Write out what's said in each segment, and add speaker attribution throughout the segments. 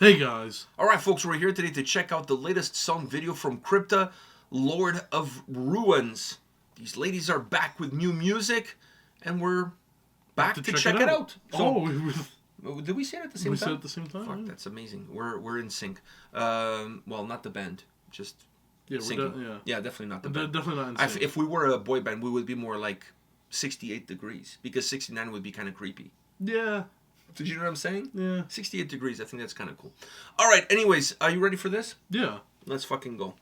Speaker 1: Hey guys.
Speaker 2: Alright folks, we're here today to check out the latest song video from Crypta, Lord of Ruins. These ladies are back with new music, and we're back to check it out. So, did we say it at the same time?
Speaker 1: We said it at the same time.
Speaker 2: Fuck,
Speaker 1: yeah.
Speaker 2: that's amazing. We're in sync. Well, not the band, just syncing. Yeah, definitely not the band.
Speaker 1: Definitely not in sync.
Speaker 2: If we were a boy band, we would be more like 68 degrees, because 69 would be kind of creepy.
Speaker 1: Yeah.
Speaker 2: Did you know what I'm saying?
Speaker 1: Yeah.
Speaker 2: 68 degrees, I think that's kind of cool. Alright, anyways, are you ready for this?
Speaker 1: Yeah.
Speaker 2: Let's fucking go.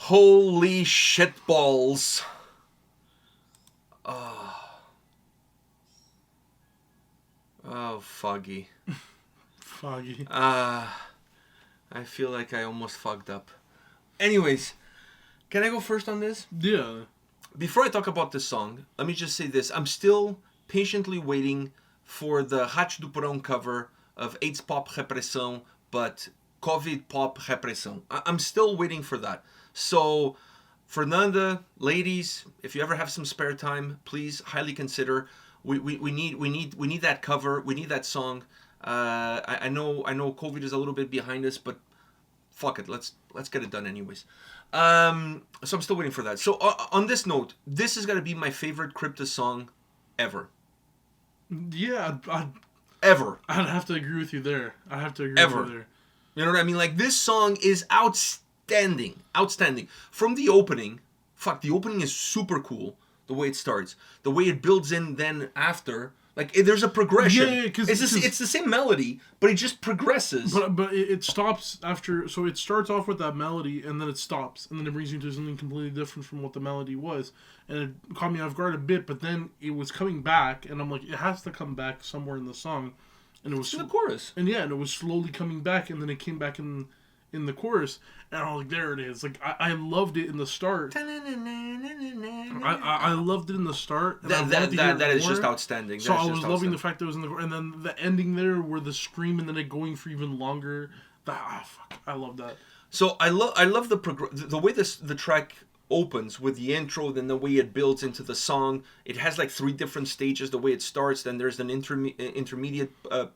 Speaker 2: Holy shit balls. Oh, foggy.
Speaker 1: Foggy.
Speaker 2: I feel like I almost fucked up. Anyways, can I go first on this?
Speaker 1: Yeah.
Speaker 2: Before I talk about this song, let me just say this. I'm still patiently waiting for the Hatch do Porão cover of AIDS Pop Repressão, but COVID Pop Repressão. I'm still waiting for that. So, Fernanda, ladies, if you ever have some spare time, please highly consider. We need that cover. We need that song. I know COVID is a little bit behind us, but fuck it. Let's get it done anyways. So I'm still waiting for that. So on this note, this is gonna be my favorite Crypta song ever.
Speaker 1: Yeah,
Speaker 2: Ever.
Speaker 1: I'd have to agree with you there. I'd have to agree
Speaker 2: Ever.
Speaker 1: with you there.
Speaker 2: You know what I mean? Like, this song is outstanding. Outstanding. From the opening, the opening is super cool. The way it starts. The way it builds in then after. Like, there's a progression.
Speaker 1: Yeah,
Speaker 2: it's the same melody, but it just progresses.
Speaker 1: But it stops after, so it starts off with that melody, and then it stops, and then it brings you to something completely different from what the melody was. And it caught me off guard a bit, but then it was coming back, and I'm like, it has to come back somewhere in the song. And it was
Speaker 2: in the chorus.
Speaker 1: And yeah, and it was slowly coming back, and then it came back in the chorus, and I was like, there it is. Like, I loved it in the start. I loved it in the start. And
Speaker 2: that is just outstanding.
Speaker 1: So I was loving the fact that it was in the chorus, and then the ending there, where the scream, and then it going for even longer. I love that.
Speaker 2: So I love the way the track opens with the intro, then the way it builds into the song. It has like 3 different stages. The way it starts, then there's an intermediate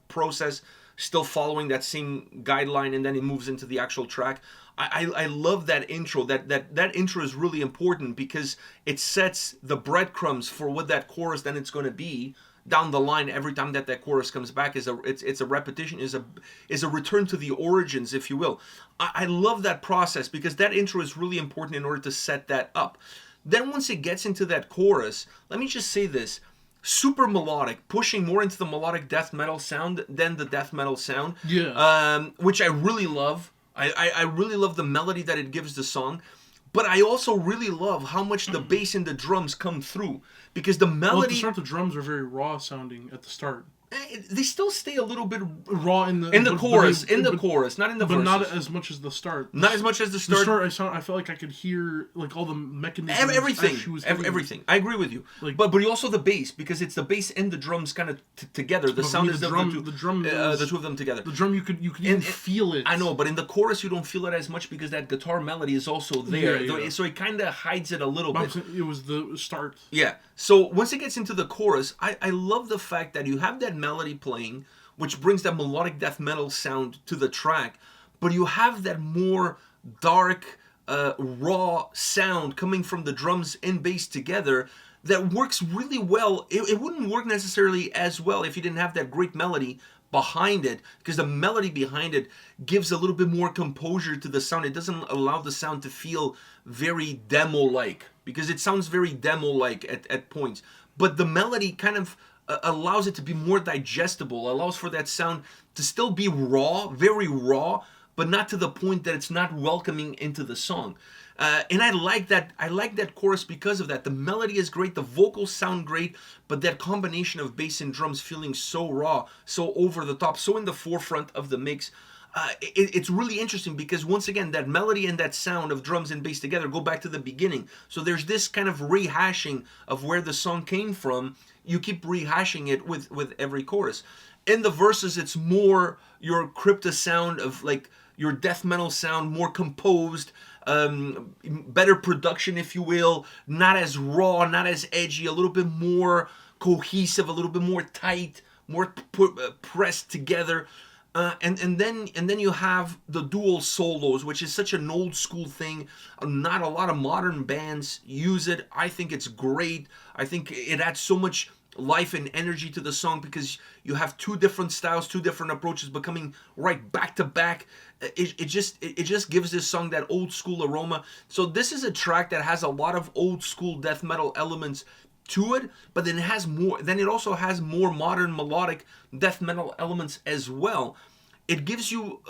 Speaker 2: process, still following that same guideline, and then it moves into the actual track. I love that intro. That intro is really important because it sets the breadcrumbs for what that chorus then it's going to be down the line. Every time that chorus comes back it's a repetition, is a return to the origins, if you will. I love that process because that intro is really important in order to set that up. Then once it gets into that chorus, let me just say this. Super melodic, pushing more into the melodic death metal sound than the death metal sound.
Speaker 1: Yeah.
Speaker 2: Which I really love. I really love the melody that it gives the song. But I also really love how much the bass and the drums come through. Because the melody...
Speaker 1: Well, at the start, the drums are very raw sounding at the start.
Speaker 2: They still stay a little bit
Speaker 1: raw in the
Speaker 2: chorus, not in the verses.
Speaker 1: But not as much as the start.
Speaker 2: Not as much as the start.
Speaker 1: The start, I felt like I could hear like all the mechanisms.
Speaker 2: Everything. I agree with you. Like, but also the bass, because it's the bass and the drums kind of together. The sound is the two of them together.
Speaker 1: The drum, you could even feel it.
Speaker 2: I know, but in the chorus you don't feel it as much because that guitar melody is also there. Yeah. So it kind of hides it a little bit.
Speaker 1: It was the start.
Speaker 2: Yeah. So once it gets into the chorus, I love the fact that you have that melody playing, which brings that melodic death metal sound to the track, but you have that more dark, raw sound coming from the drums and bass together that works really well. It wouldn't work necessarily as well if you didn't have that great melody behind it, because the melody behind it gives a little bit more composure to the sound. It doesn't allow the sound to feel very demo-like, because it sounds very demo-like at points. But the melody kind of allows it to be more digestible, allows for that sound to still be raw, very raw, but not to the point that it's not welcoming into the song. And I like that chorus because of that. The melody is great, the vocals sound great, but that combination of bass and drums feeling so raw, so over the top, so in the forefront of the mix, it's really interesting because once again, that melody and that sound of drums and bass together go back to the beginning. So there's this kind of rehashing of where the song came from. You keep rehashing it with every chorus. In the verses, it's more your Crypta sound of like your death metal sound, more composed, better production, if you will, not as raw, not as edgy, a little bit more cohesive, a little bit more tight, more pressed together. And then you have the dual solos, which is such an old school thing. Not a lot of modern bands use it. I think it's great. I think it adds so much life and energy to the song because you have 2 different styles, 2 different approaches, but coming right back to back. It just gives this song that old school aroma. So this is a track that has a lot of old school death metal elements to it, but then it has more. Then it also has more modern melodic death metal elements as well. it gives you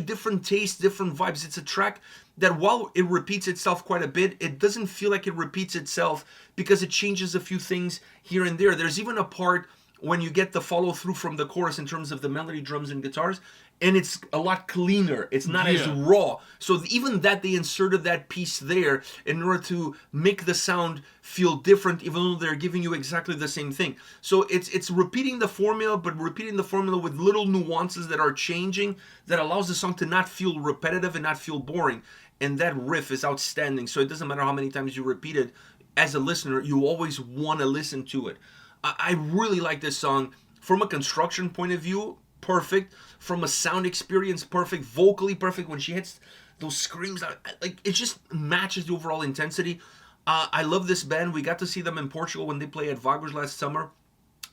Speaker 2: different tastes, different vibes. It's a track that while it repeats itself quite a bit, it doesn't feel like it repeats itself because it changes a few things here and there. There's even a part when you get the follow through from the chorus in terms of the melody, drums, and guitars, and it's a lot cleaner. It's not as raw. So even that, they inserted that piece there in order to make the sound feel different, even though they're giving you exactly the same thing. So it's repeating the formula, but repeating the formula with little nuances that are changing, that allows the song to not feel repetitive and not feel boring. And that riff is outstanding. So it doesn't matter how many times you repeat it. As a listener, you always want to listen to it. I really like this song. From a construction point of view, perfect. From a sound experience, perfect. Vocally, perfect. When she hits those screams, like, it just matches the overall intensity. I love this band. We got to see them in Portugal when they played at Vagos last summer.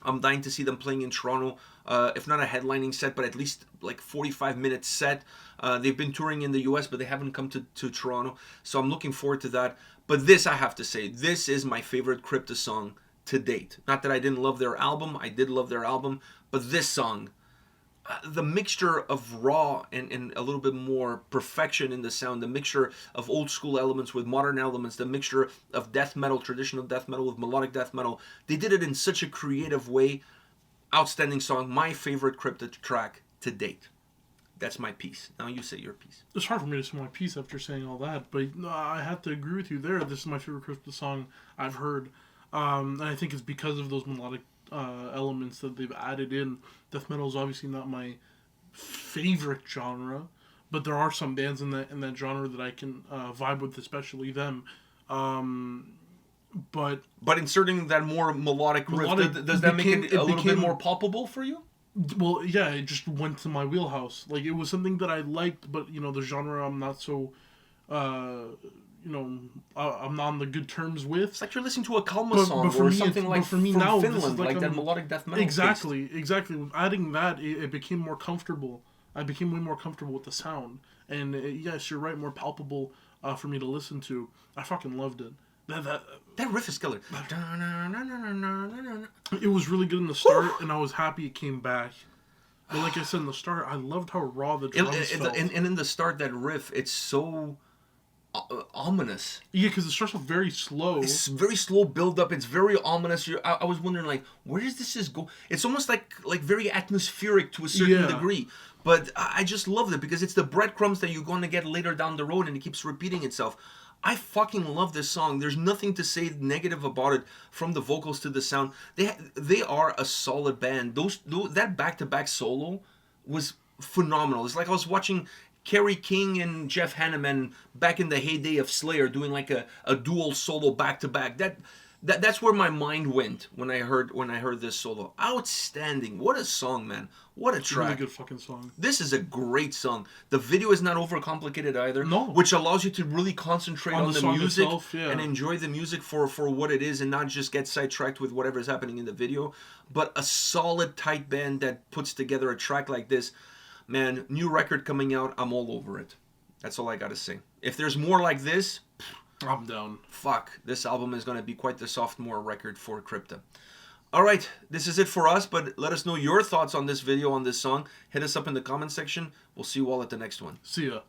Speaker 2: I'm dying to see them playing in Toronto, if not a headlining set, but at least like 45-minute set. They've been touring in the US, but they haven't come to Toronto. So I'm looking forward to that. But this, I have to say, this is my favorite Crypta song to date. Not that I didn't love their album. I did love their album. But this song, the mixture of raw and a little bit more perfection in the sound, the mixture of old school elements with modern elements, the mixture of death metal, traditional death metal with melodic death metal, they did it in such a creative way. Outstanding song. My favorite Crypta track to date. That's my piece. Now you say your piece.
Speaker 1: It's hard for me to say my piece after saying all that, but I have to agree with you there. This is my favorite Crypta song I've heard. And I think it's because of those melodic elements that they've added in. Death metal is obviously not my favorite genre, but there are some bands in that genre that I can vibe with, especially them. But
Speaker 2: inserting that more melodic riff, does that make it a little bit more palpable for you?
Speaker 1: Well, yeah, it just went to my wheelhouse. Like, it was something that I liked, but, the genre I'm not so, I'm not on the good terms with.
Speaker 2: It's like you're listening to a Kalma song or something like from Finland, like that melodic death metal.
Speaker 1: Exactly. With adding that, it became more comfortable. I became way more comfortable with the sound. And, yes, you're right, more palpable for me to listen to. I fucking loved it.
Speaker 2: That riff is killer.
Speaker 1: It was really good in the start, and I was happy it came back. But like I said in the start, I loved how raw the drums felt.
Speaker 2: And in the start, that riff, it's so ominous.
Speaker 1: Yeah, because it starts off very slow.
Speaker 2: It's very slow build up. It's very ominous. I was wondering, like, where does this go? It's almost like very atmospheric to a certain degree. But I just loved it because it's the breadcrumbs that you're going to get later down the road, and it keeps repeating itself. I fucking love this song. There's nothing to say negative about it, from the vocals to the sound. They are a solid band. That back-to-back solo was phenomenal. It's like I was watching Kerry King and Jeff Hanneman back in the heyday of Slayer doing like a dual solo back-to-back. That's where my mind went when I heard this solo. Outstanding. What a song, man. What a track.
Speaker 1: Really good fucking song.
Speaker 2: This is a great song. The video is not overcomplicated either.
Speaker 1: No.
Speaker 2: Which allows you to really concentrate on the music
Speaker 1: itself,
Speaker 2: and enjoy the music for what it is and not just get sidetracked with whatever is happening in the video. But a solid, tight band that puts together a track like this. Man, new record coming out. I'm all over it. That's all I gotta say. If there's more like this,
Speaker 1: I'm down.
Speaker 2: Fuck, this album is going to be quite the sophomore record for Crypta. Alright, this is it for us, but let us know your thoughts on this video, on this song. Hit us up in the comment section. We'll see you all at the next one.
Speaker 1: See ya.